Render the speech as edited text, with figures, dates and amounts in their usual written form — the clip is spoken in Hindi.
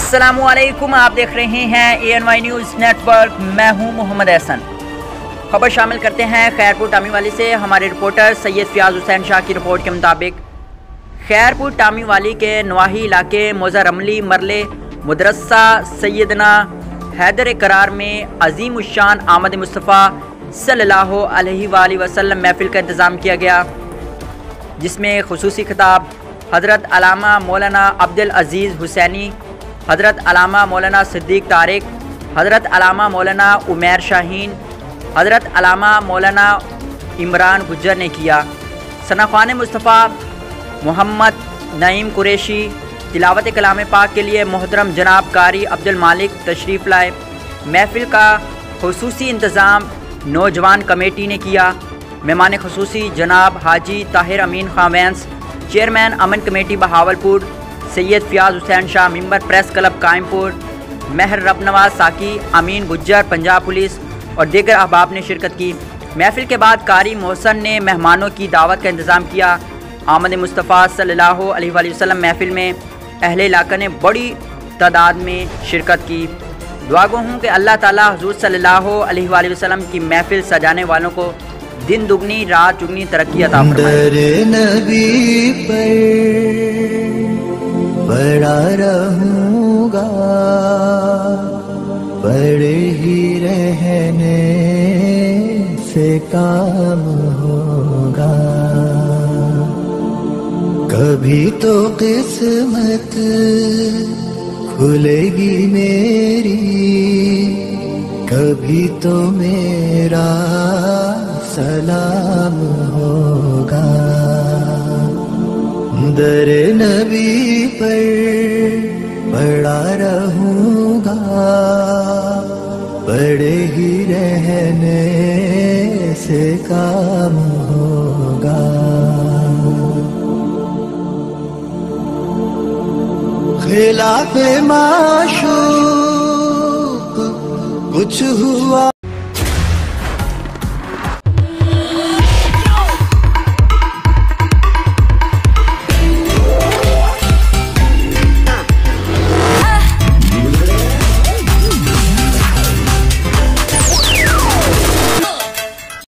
अस्सलामुअलैकुम, आप देख रहे हैं ANY न्यूज़ नेटवर्क। मैं हूं मोहम्मद एहसन। खबर शामिल करते हैं खैरपुर टामीवाली से। हमारे रिपोर्टर सैयद फ़ियाज़ हुसैन शाह की रिपोर्ट के मुताबिक खैरपुर टामीवाली के नवाही इलाके मोज़ारमली मरले मदरसा सैयदना हैदर करार में अज़ीम उश्शान आमद मुस्तफ़ा सल्लल्लाहु अलैहि वसल्लम महफिल का इंतज़ाम किया गया, जिसमें खुसूसी खिताब हज़रत अल्लामा मौलाना अब्दुल अज़ीज़ हुसैनी, हज़रत अल्लामा मौलाना सिद्दीक़ तारिक, हज़रत अल्लामा मौलाना उमैर शाहीन, हज़रत अल्लामा मौलाना इमरान गुज्जर ने किया। सनाख़्वान मुस्तफ़ा मोहम्मद नईम कुरैशी तिलावत कलाम पाक के लिए मोहतरम जनाब कारी अब्दुल मालिक तशरीफ़ लाए। महफिल का खुसूसी इंतज़ाम नौजवान कमेटी ने किया। मेहमान खुसूसी जनाब Haji Tahir Amin Khan Wains, chairman Aman committee Bahawalpur, Syed Fayyaz Hussain Shah member press club Qaimpur, Mehar Rabnawaz Saqi, Amin Gujjar Punjab police और दीगर अहबाब ने शिरकत की। महफिल के बाद कारी मोहसन ने मेहमानों की दावत का इंतज़ाम किया। आमद मुस्तफ़ा सल्लल्लाहु अलैहि वसल्लम महफिल में अहले इलाका ने बड़ी तादाद में शिरकत की। दुआ गो हूँ कि अल्लाह ताला हुज़ूर सल्लल्लाहु अलैहि वसल्लम की महफिल सजाने वालों को दिन दुगनी रात चुगनी तरक्की अता फरमाए। नबी पर बड़ा रहूँगा, बड़े ही रहने से काम होगा। कभी तो किस्मत खुलेगी मेरी, कभी तो मेरा सलाम होगा। दर नबी पर बड़ा रहूँगा, बड़े ही रहने से काम होगा। खिलाफ़े माशूक़ कुछ हुआ